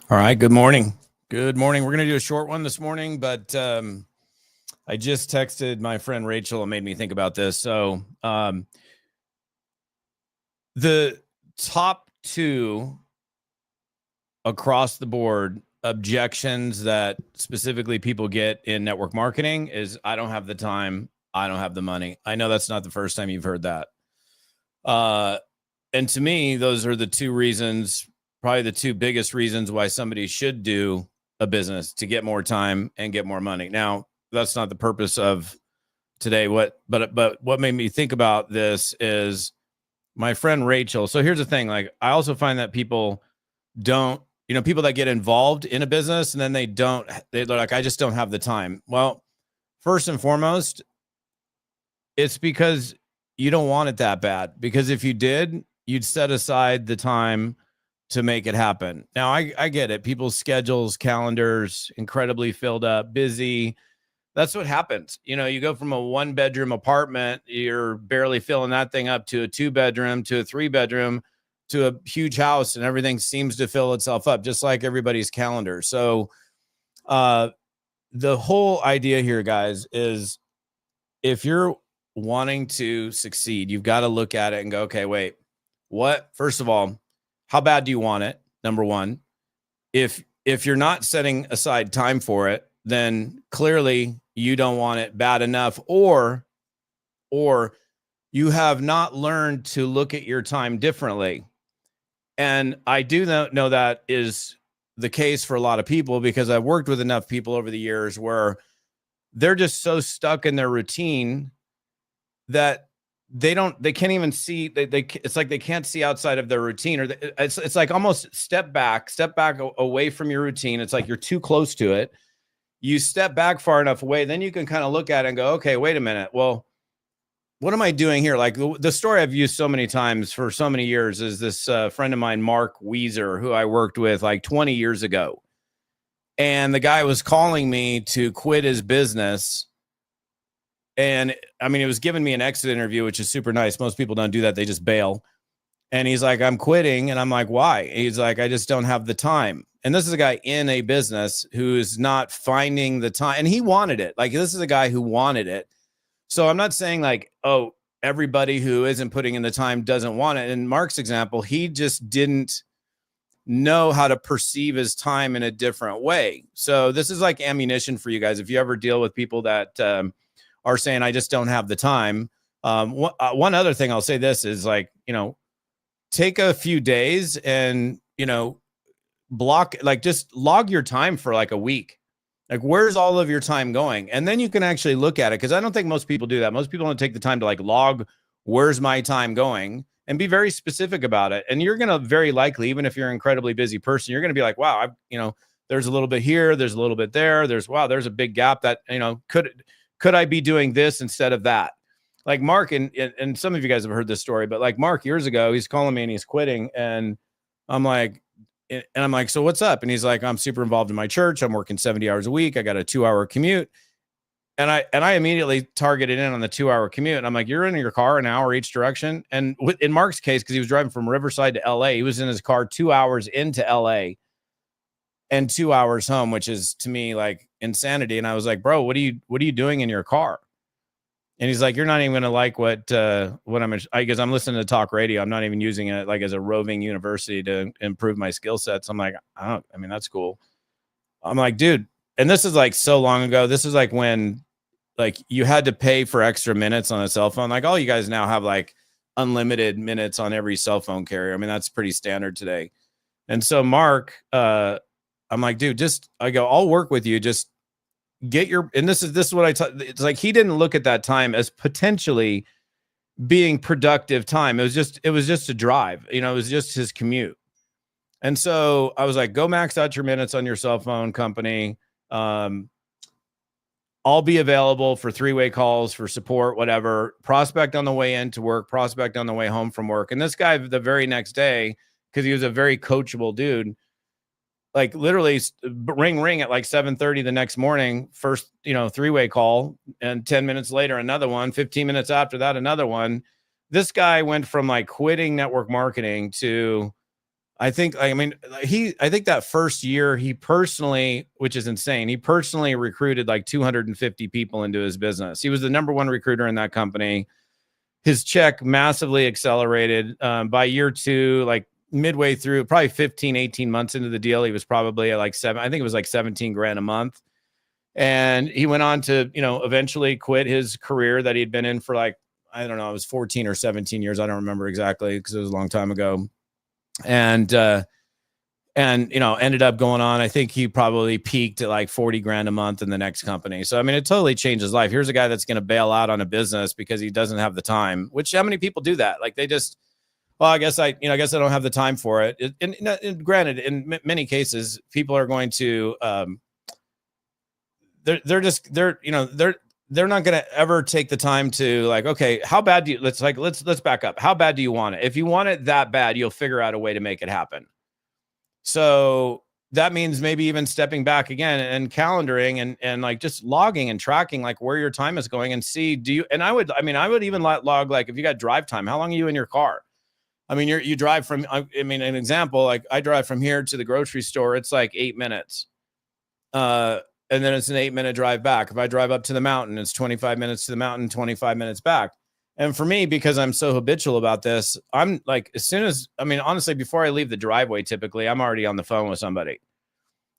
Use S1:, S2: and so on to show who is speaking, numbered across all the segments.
S1: All right. Good morning. Good morning. We're going to do a short one this morning, but I just texted my friend Rachel and made me think about this. So the top two across the board objections that specifically people get in network marketing is I don't have the time. I don't have the money. I know that's not the first time you've heard that. And to me, those are the two reasons, probably the two biggest reasons why somebody should do a business to get more time and get more money. Now, that's not the purpose of today. But what made me think about this is my friend Rachel. So here's the thing, like I also find that people don't, people that get involved in a business and then they're like, I just don't have the time. Well, first and foremost, it's because you don't want it that bad, because if you did, you'd set aside the time to make it happen. Now, I get it. People's schedules, calendars, incredibly filled up, busy. That's what happens. You go from a 1-bedroom apartment, you're barely filling that thing up, to a 2-bedroom, to a 3-bedroom, to a huge house, and everything seems to fill itself up, just like everybody's calendar. So the whole idea here, guys, is if you're wanting to succeed, you've got to look at it and go, okay, wait, first of all, how bad do you want it? Number one, if you're not setting aside time for it, then clearly you don't want it bad enough, or you have not learned to look at your time differently. And I do know that is the case for a lot of people, because I've worked with enough people over the years where they're just so stuck in their routine that they can't even see, it's like they can't see outside of their routine, or it's like almost step back away from your routine. It's like you're too close to it. You step back far enough away, then you can kind of look at it and go, okay, wait a minute. Well, what am I doing here? Like the story I've used so many times for so many years is this friend of mine, Mark Weezer, who I worked with like 20 years ago. And the guy was calling me to quit his business. And I mean, he was giving me an exit interview, which is super nice. Most people don't do that. They just bail. And he's like, I'm quitting. And I'm like, why? He's like, I just don't have the time. And this is a guy in a business who's not finding the time. And he wanted it. Like, this is a guy who wanted it. So I'm not saying like, oh, everybody who isn't putting in the time doesn't want it. In Mark's example, he just didn't know how to perceive his time in a different way. So this is like ammunition for you guys. If you ever deal with people that are saying, I just don't have the time. One other thing I'll say, this is like, take a few days and, block, like just log your time for like a week. Like, where's all of your time going? And then you can actually look at it. Cause I don't think most people do that. Most people don't take the time to like log, where's my time going, and be very specific about it. And you're going to very likely, even if you're an incredibly busy person, you're going to be like, wow, there's a little bit here, there's a little bit there. There's a big gap that, could I be doing this instead of that? Like Mark, and some of you guys have heard this story, but like Mark years ago, he's calling me and he's quitting. And I'm like, so what's up? And he's like, I'm super involved in my church. I'm working 70 hours a week. I got a 2-hour commute. And I immediately targeted in on the 2-hour commute. And I'm like, you're in your car an hour each direction. And in Mark's case, because he was driving from Riverside to LA, he was in his car 2 hours into LA and 2 hours home, which is to me like insanity. And I was like, bro, what are you doing in your car? And he's like, you're not even going to like what because I'm listening to talk radio. I'm not even using it like as a roving university to improve my skill sets. I'm like, that's cool. I'm like, dude. And this is like so long ago. This is like when like you had to pay for extra minutes on a cell phone. Like all you guys now have like unlimited minutes on every cell phone carrier. I mean, that's pretty standard today. And so Mark, I'm like, dude, I'll work with you. Just get and this is what it's like, he didn't look at that time as potentially being productive time. It was just a drive, it was just his commute. And so I was like, go max out your minutes on your cell phone company. I'll be available for 3-way calls, for support, whatever. Prospect on the way into work, prospect on the way home from work. And this guy, the very next day, because he was a very coachable dude, like literally ring at like 7:30 the next morning, first, 3-way call, and 10 minutes later, another one, 15 minutes after that, another one. This guy went from like quitting network marketing to I think, I mean, I think that first year he personally, which is insane, he personally recruited like 250 people into his business. He was the number one recruiter in that company. His check massively accelerated by year two, like midway through, probably 15, 18 months into the deal. He was probably at like I think it was like 17 grand a month. And he went on to, eventually quit his career that he'd been in for like, I don't know, it was 14 or 17 years. I don't remember exactly because it was a long time ago. And ended up going on. I think he probably peaked at like 40 grand a month in the next company. So, I mean, it totally changed his life. Here's a guy that's going to bail out on a business because he doesn't have the time, which how many people do that? Like they just, well, I guess I don't have the time for it. And granted, in many cases, people are going to, they're not going to ever take the time to like, okay, how bad do you, let's back up. How bad do you want it? If you want it that bad, you'll figure out a way to make it happen. So that means maybe even stepping back again and calendaring and like just logging and tracking like where your time is going and see, I would even log, like if you got drive time, how long are you in your car? I mean, you drive from, an example, like I drive from here to the grocery store. It's like 8 minutes. And then it's an 8-minute drive back. If I drive up to the mountain, it's 25 minutes to the mountain, 25 minutes back. And for me, because I'm so habitual about this, I'm like, honestly, before I leave the driveway, typically I'm already on the phone with somebody.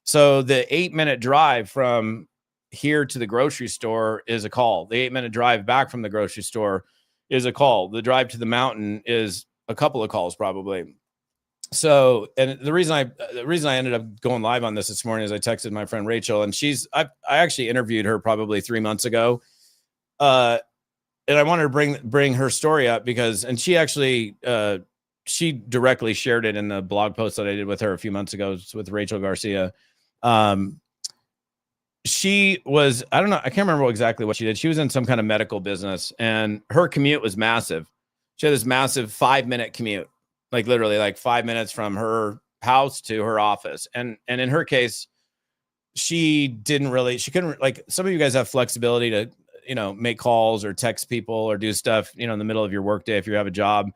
S1: So the 8-minute drive from here to the grocery store is a call. The 8-minute drive back from the grocery store is a call. The drive to the mountain is a couple of calls probably. So, and the reason I ended up going live on this morning is I texted my friend Rachel, and I actually interviewed her probably 3 months ago. And I wanted to bring her story up because, and she actually, she directly shared it in the blog post that I did with her a few months ago with Rachel Garcia. She was, I don't know, I can't remember exactly what she did. She was in some kind of medical business, and her commute was massive. She had this massive 5-minute commute, like literally like 5 minutes from her house to her office. And in her case, she couldn't, like some of you guys have flexibility to, make calls or text people or do stuff, in the middle of your workday if you have a job.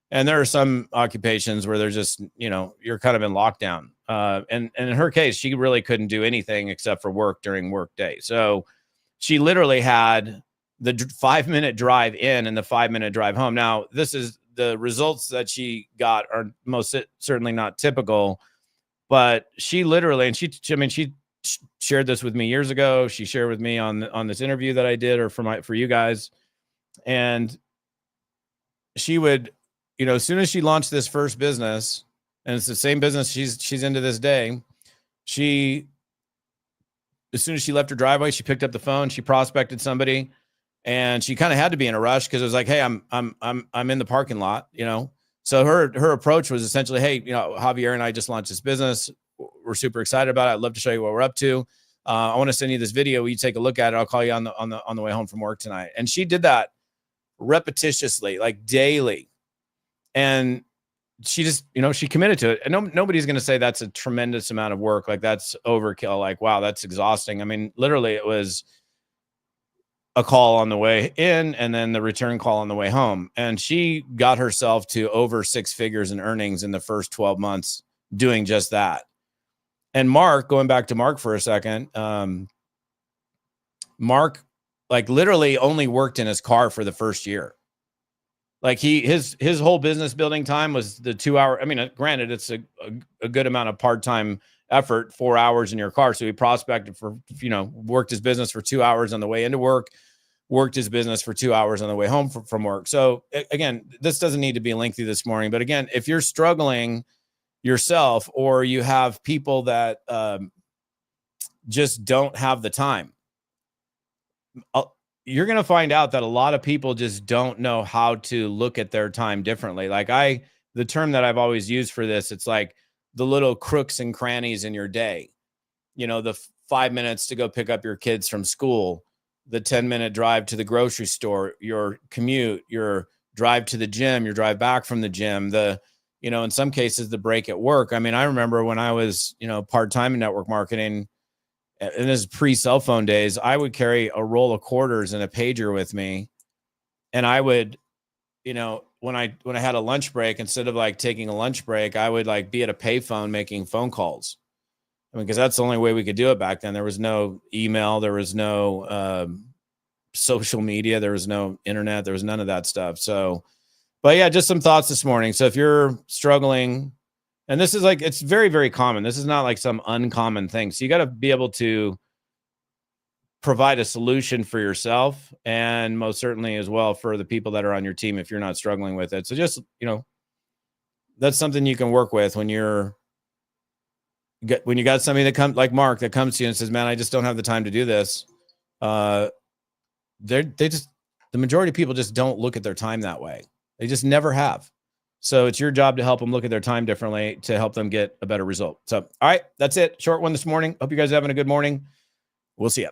S1: And there are some occupations where they're just, you're kind of in lockdown. And in her case, she really couldn't do anything except for work during work day. So she literally had the 5-minute drive in and the 5-minute drive home. Now, this is the results that she got are most certainly not typical, but she literally, and she shared this with me years ago. She shared with me on this interview that I did, or for you guys. And she would, as soon as she launched this first business, and it's the same business she's into this day, as soon as she left her driveway, she picked up the phone, she prospected somebody, and she kind of had to be in a rush because it was like, hey, I'm in the parking lot, So her approach was essentially, hey, Javier and I just launched this business. We're super excited about it. I'd love to show you what we're up to. I want to send you this video. Will you take a look at it? I'll call you on the way home from work tonight. And she did that repetitiously, like daily. And she just, she committed to it. And nobody's going to say that's a tremendous amount of work. Like that's overkill. Like, wow, that's exhausting. I mean, literally it was a call on the way in and then the return call on the way home. And she got herself to over 6 figures in earnings in the first 12 months doing just that. And Mark, going back to Mark for a second, Mark like literally only worked in his car for the first year. Like his whole business building time was the 2 hour. I mean, granted, it's a good amount of part-time effort, 4 hours in your car. So he prospected for, worked his business for 2 hours on the way into work, worked his business for 2 hours on the way home from work. So again, this doesn't need to be lengthy this morning, but again, if you're struggling yourself or you have people that just don't have the time, you're going to find out that a lot of people just don't know how to look at their time differently. Like the term that I've always used for this, it's like the little crooks and crannies in your day, the 5 minutes to go pick up your kids from school, the 10-minute drive to the grocery store, your commute, your drive to the gym, your drive back from the gym, in some cases, the break at work. I mean, I remember when I was, part-time in network marketing, and this is pre-cell phone days, I would carry a roll of quarters and a pager with me. And I would, when I had a lunch break, instead of like taking a lunch break, I would like be at a payphone making phone calls. I mean, because that's the only way we could do it back then. There was no email, there was no social media, there was no internet, there was none of that stuff. So, but yeah, just some thoughts this morning. So if you're struggling, and this is like, it's very, very common. This is not like some uncommon thing. So you got to be able to provide a solution for yourself, and most certainly as well for the people that are on your team if you're not struggling with it. So just, that's something you can work with when you got somebody that comes like Mark that comes to you and says, man, I just don't have the time to do this. The majority of people just don't look at their time that way. They just never have. So it's your job to help them look at their time differently to help them get a better result. So, all right, that's it. Short one this morning. Hope you guys are having a good morning. We'll see you.